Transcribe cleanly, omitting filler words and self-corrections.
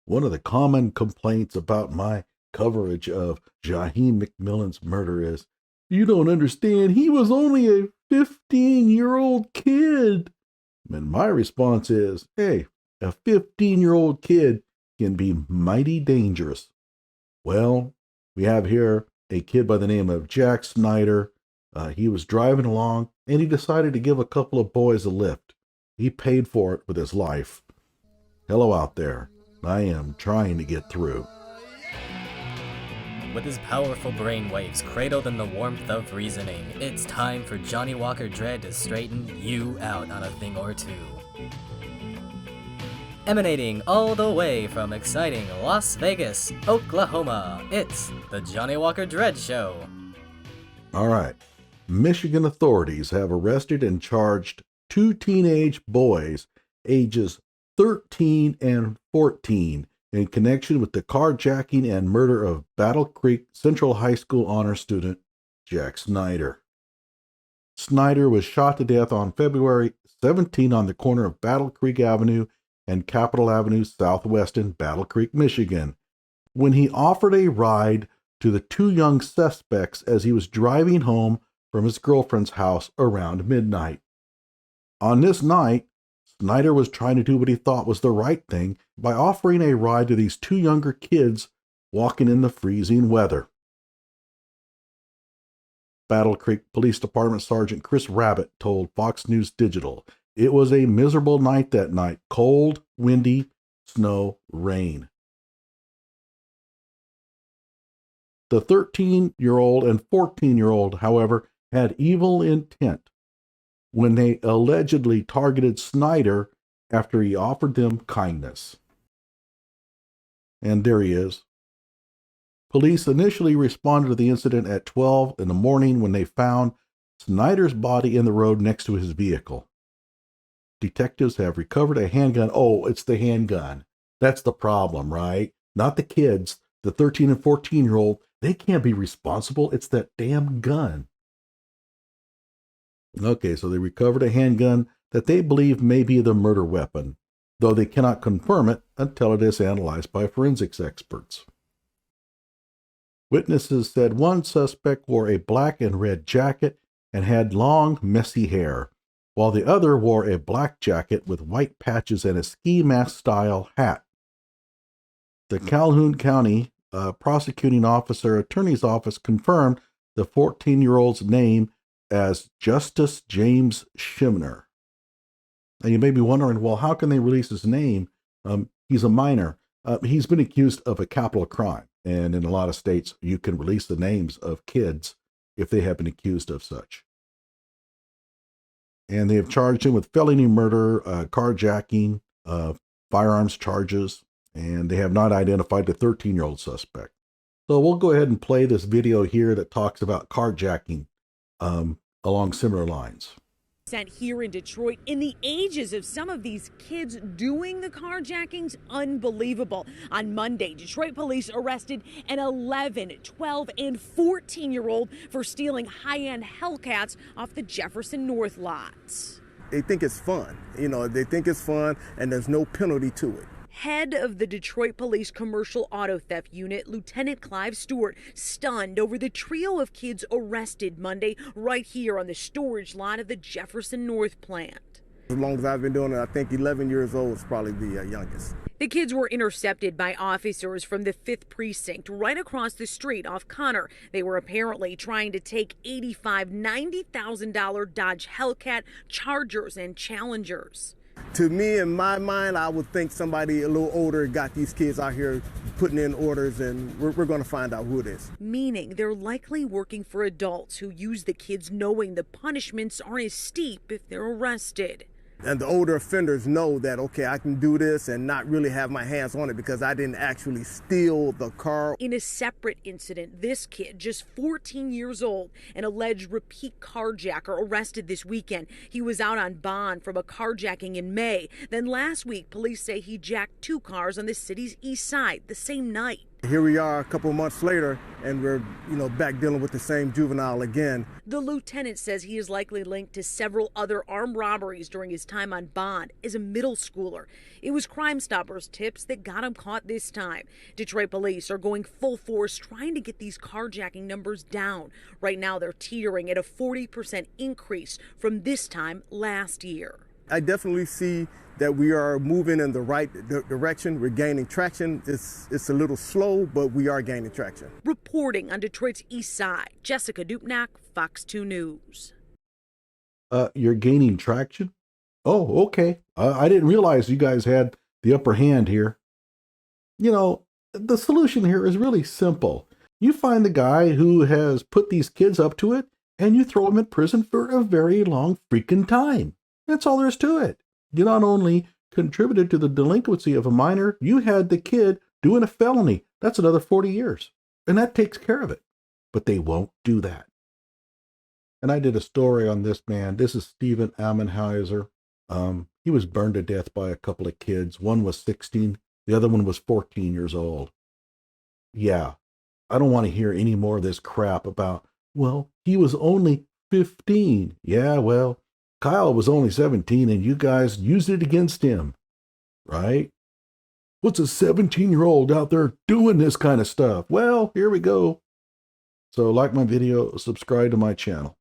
One of the common complaints about my coverage of Jaheim McMillan's murder is, you don't understand, he was only a 15-year-old kid. And my response is, hey, a 15-year-old kid can be mighty dangerous. Well, we have here a kid by the name of Jack Snyder. He was driving along and he decided to give a couple of boys a lift. He paid for it with his life. Hello out there. I am trying to get through. With his powerful brainwaves cradled in the warmth of reasoning, it's time for Johnny Walker Dread to straighten you out on a thing or two. Emanating all the way from exciting Las Vegas, Oklahoma, it's the Johnny Walker Dread Show. All right. Michigan authorities have arrested and charged two teenage boys, ages 13 and 14, in connection with the carjacking and murder of Battle Creek Central High School honor student Jack Snyder. Snyder was shot to death on February 17 on the corner of Battle Creek Avenue and Capitol Avenue Southwest in Battle Creek, Michigan, when he offered a ride to the two young suspects as he was driving home from his girlfriend's house around midnight. On this night, Snyder was trying to do what he thought was the right thing by offering a ride to these two younger kids walking in the freezing weather. Battle Creek Police Department Sergeant Chris Rabbit told Fox News Digital, "It was a miserable night that night. Cold, windy, snow, rain." The 13-year-old and 14-year-old, however, had evil intent when they allegedly targeted Snyder after he offered them kindness. And there he is. Police initially responded to the incident at 12 in the morning when they found Snyder's body in the road next to his vehicle. Detectives have recovered a handgun. Oh, it's the handgun. That's the problem, right? Not the kids. The 13 and 14-year-old, they can't be responsible. It's that damn gun. Okay, so they recovered a handgun that they believe may be the murder weapon, though they cannot confirm it until it is analyzed by forensics experts. Witnesses said one suspect wore a black and red jacket and had long, messy hair, while the other wore a black jacket with white patches and a ski mask-style hat. The Calhoun County prosecuting officer attorney's office confirmed the 14-year-old's name as Justice James Shimner. And you may be wondering, well, how can they release his name? He's a minor. He's been accused of a capital crime. And in a lot of states, you can release the names of kids if they have been accused of such. And they have charged him with felony murder, carjacking, firearms charges, and they have not identified the 13-year-old suspect. So we'll go ahead and play this video here that talks about carjacking along similar lines. Here in Detroit, in the ages of some of these kids doing the carjackings, unbelievable. On Monday, Detroit police arrested an 11, 12, and 14-year-old for stealing high-end Hellcats off the Jefferson North lots. They think it's fun, they think it's fun, and there's no penalty to it. Head of the Detroit Police Commercial Auto Theft Unit, Lieutenant Clive Stewart, stunned over the trio of kids arrested Monday right here on the storage lot of the Jefferson North plant. As long as I've been doing it, I think 11 years old is probably the youngest. The kids were intercepted by officers from the 5th Precinct right across the street off Connor. They were apparently trying to take $85,000, $90,000 Dodge Hellcat, Chargers, and Challengers. To me, in my mind, I would think somebody a little older got these kids out here putting in orders, and we're going to find out who it is. Meaning they're likely working for adults who use the kids knowing the punishments aren't as steep if they're arrested. And the older offenders know that, okay, I can do this and not really have my hands on it because I didn't actually steal the car. In a separate incident, this kid, just 14 years old, an alleged repeat carjacker, arrested this weekend. He was out on bond from a carjacking in May. Then last week, police say he jacked two cars on the city's east side the same night. Here we are a couple months later, and we're, back dealing with the same juvenile again. The lieutenant says he is likely linked to several other armed robberies during his time on bond as a middle schooler. It was Crime Stoppers tips that got him caught this time. Detroit police are going full force trying to get these carjacking numbers down. Right now, they're teetering at a 40% increase from this time last year. I definitely see that we are moving in the right direction. We're gaining traction. It's a little slow, but we are gaining traction. Reporting on Detroit's east side, Jessica Dupnack, Fox 2 News. You're gaining traction? Oh, okay. I didn't realize you guys had the upper hand here. The solution here is really simple. You find the guy who has put these kids up to it, and you throw him in prison for a very long freaking time. That's all there is to it. You not only contributed to the delinquency of a minor, you had the kid doing a felony. That's another 40 years. And that takes care of it. But they won't do that. And I did a story on this man. This is Stephen Ammenheiser. He was burned to death by a couple of kids. One was 16. The other one was 14 years old. Yeah, I don't want to hear any more of this crap about, well, he was only 15. Yeah, well, Kyle was only 17 and you guys used it against him, right? What's a 17-year-old out there doing this kind of stuff? Well, here we go. So like my video, subscribe to my channel.